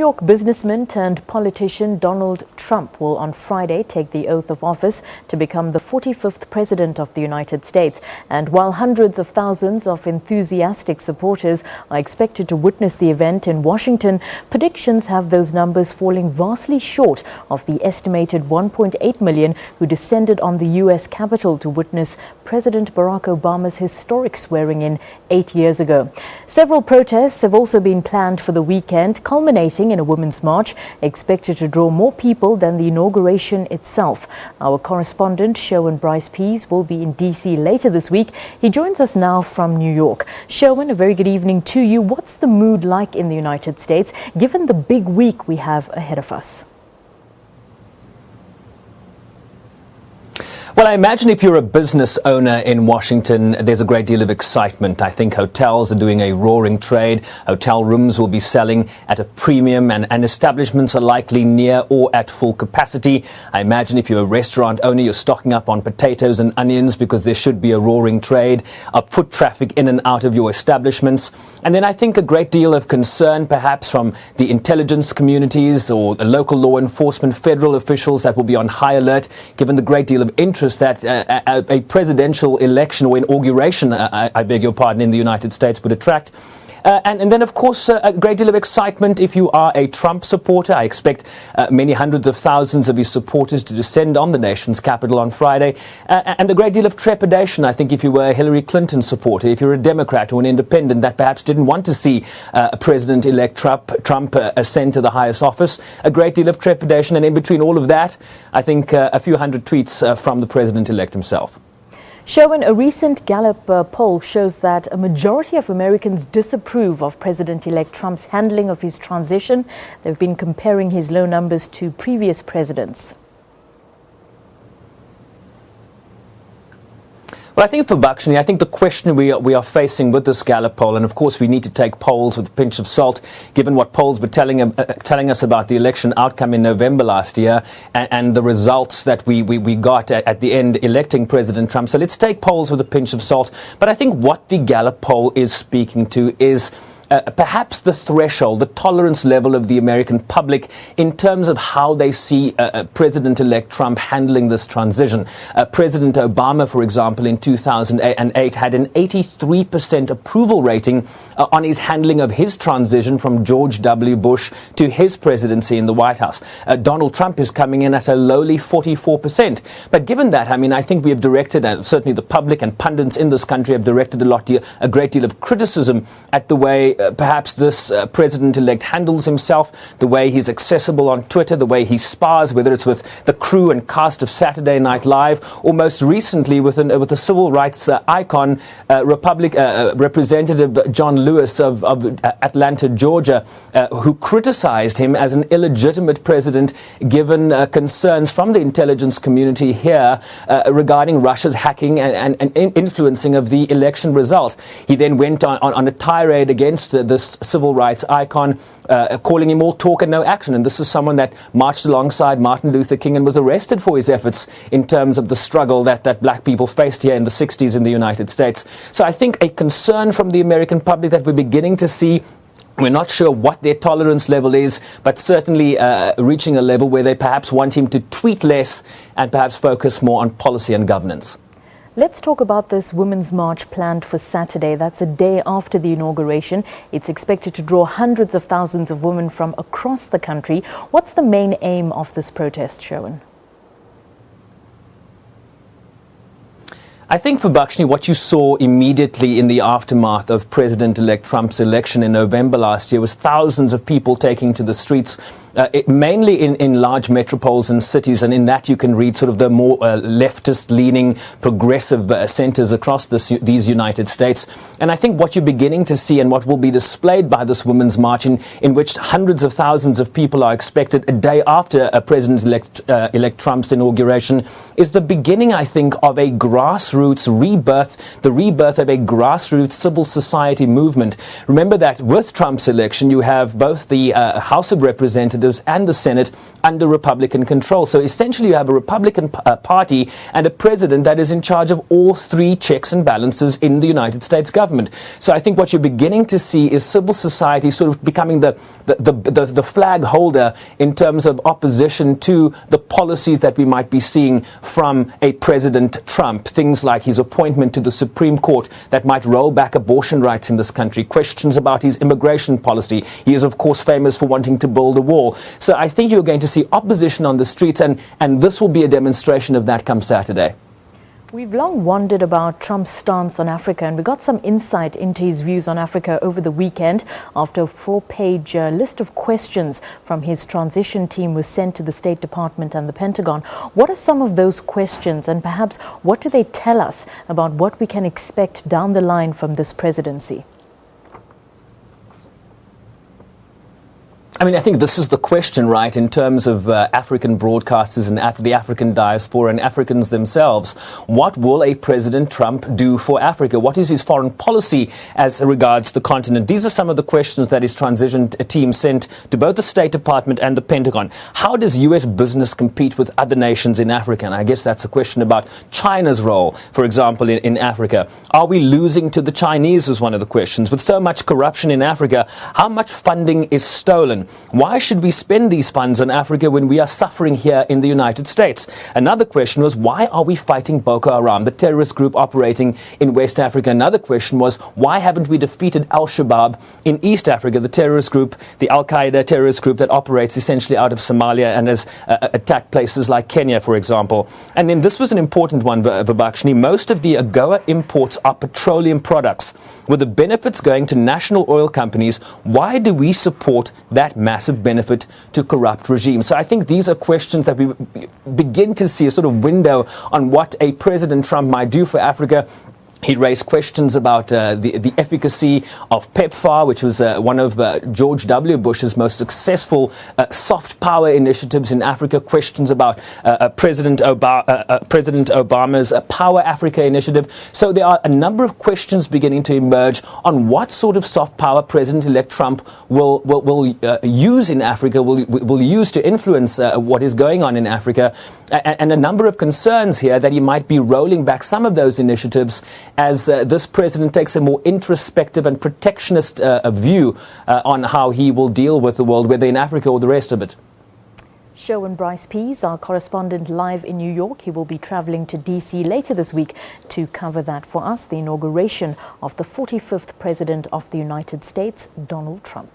York businessman turned politician Donald Trump will on Friday take the oath of office to become the 45th president of the United States. And while hundreds of thousands of enthusiastic supporters are expected to witness the event in Washington, predictions have those numbers falling vastly short of the estimated 1.8 million who descended on the U.S. Capitol to witness President Barack Obama's historic swearing-in 8 years ago. Several protests have also been planned for the weekend, culminating in a women's march expected to draw more people than the inauguration itself. Our correspondent Sherwin Bryce-Pease will be in D.C. later this week. He joins us now from New York. Sherwin, a very good evening to you. What's the mood like in the United States, given the big week we have ahead of us? Well, I imagine if you're a business owner in Washington, there's a great deal of excitement. I think hotels are doing a roaring trade. Hotel rooms will be selling at a premium and establishments are likely near or at full capacity. I imagine if you're a restaurant owner, you're stocking up on potatoes and onions because there should be a roaring trade of foot traffic in and out of your establishments. And then I think a great deal of concern perhaps from the intelligence communities or the local law enforcement, federal officials that will be on high alert given the great deal of interest that a presidential election or inauguration, I beg your pardon, in the United States would attract. And then, of course, a great deal of excitement if you are a Trump supporter. I expect many hundreds of thousands of his supporters to descend on the nation's capital on Friday. And a great deal of trepidation, I think, if you were a Hillary Clinton supporter, if you're a Democrat or an independent that perhaps didn't want to see President-elect Trump ascend to the highest office. A great deal of trepidation. And in between all of that, I think a few hundred tweets from the president-elect himself. Sherwin, a recent Gallup poll shows that a majority of Americans disapprove of President-elect Trump's handling of his transition. They've been comparing his low numbers to previous presidents. Well, I think for Bakshini, I think the question we are facing with this Gallup poll, and of course we need to take polls with a pinch of salt, given what polls were telling us about the election outcome in November last year and the results that we got at the end electing President Trump. So let's take polls with a pinch of salt. But I think what the Gallup poll is speaking to is perhaps the threshold, the tolerance level of the American public in terms of how they see President-elect Trump handling this transition. President Obama, for example, in 2008 had an 83% approval rating on his handling of his transition from George W. Bush to his presidency in the White House. Donald Trump is coming in at a lowly 44%. But given that, I mean, I think we have directed, and certainly the public and pundits in this country have directed a great deal of criticism at the way perhaps this president-elect handles himself, the way he's accessible on Twitter, the way he spars, whether it's with the crew and cast of Saturday Night Live, or most recently with a civil rights icon, Representative John Lewis of Atlanta, Georgia, who criticized him as an illegitimate president, given concerns from the intelligence community here regarding Russia's hacking and influencing of the election result. He then went on a tirade against this civil rights icon, calling him all talk and no action. And this is someone that marched alongside Martin Luther King and was arrested for his efforts in terms of the struggle that black people faced here in the 60s in the United States. So I think a concern from the American public that we're beginning to see. We're not sure what their tolerance level is, but certainly reaching a level where they perhaps want him to tweet less and perhaps focus more on policy and governance. Let's talk about this Women's March planned for Saturday. That's a day after the inauguration. It's expected to draw hundreds of thousands of women from across the country. What's the main aim of this protest, Sherwin? I think for Bakshini, what you saw immediately in the aftermath of President-elect Trump's election in November last year was thousands of people taking to the streets, mainly in large metropoles and cities, and in that you can read sort of the more leftist-leaning, progressive centers across these United States. And I think what you're beginning to see and what will be displayed by this Women's March, in which hundreds of thousands of people are expected a day after President-elect Trump's inauguration, is the beginning, I think, of a grassroots rebirth, the rebirth of a grassroots civil society movement. Remember that with Trump's election, you have both the House of Representatives Representatives and the Senate under Republican control. So essentially you have a Republican party and a president that is in charge of all three checks and balances in the United States government. So I think what you're beginning to see is civil society sort of becoming the flag holder in terms of opposition to the policies that we might be seeing from a President Trump. Things like his appointment to the Supreme Court that might roll back abortion rights in this country, questions about his immigration policy. He is, of course, famous for wanting to build a wall. So I think you're going to see opposition on the streets, and this will be a demonstration of that come Saturday. We've long wondered about Trump's stance on Africa, and we got some insight into his views on Africa over the weekend after a 4-page list of questions from his transition team was sent to the State Department and the Pentagon. What are some of those questions, and perhaps what do they tell us about what we can expect down the line from this presidency? I mean, I think this is the question, right, in terms of African broadcasters and the African diaspora and Africans themselves. What will a President Trump do for Africa? What is his foreign policy as regards the continent? These are some of the questions that his transition team sent to both the State Department and the Pentagon. How does U.S. business compete with other nations in Africa? And I guess that's a question about China's role, for example, in Africa. Are we losing to the Chinese is one of the questions. With so much corruption in Africa, how much funding is stolen? Why should we spend these funds on Africa when we are suffering here in the United States? Another question was, why are we fighting Boko Haram, the terrorist group operating in West Africa? Another question was, why haven't we defeated Al-Shabaab in East Africa, the terrorist group, the Al-Qaeda terrorist group that operates essentially out of Somalia and has attacked places like Kenya, for example? And then this was an important one, Vibakshini. Most of the AGOA imports are petroleum products. With the benefits going to national oil companies, why do we support that massive benefit to corrupt regimes? So I think these are questions that we begin to see a sort of window on what a President Trump might do for Africa. He raised questions about the efficacy of PEPFAR, which was one of George W. Bush's most successful soft power initiatives in Africa. Questions about President Obama's Power Africa initiative. So there are a number of questions beginning to emerge on what sort of soft power President-elect Trump will use in Africa, will use to influence what is going on in Africa, and a number of concerns here that he might be rolling back some of those initiatives as this president takes a more introspective and protectionist view on how he will deal with the world, whether in Africa or the rest of it. Sherwin Bryce-Pease, our correspondent live in New York. He will be traveling to D.C. later this week to cover that for us, the inauguration of the 45th President of the United States, Donald Trump.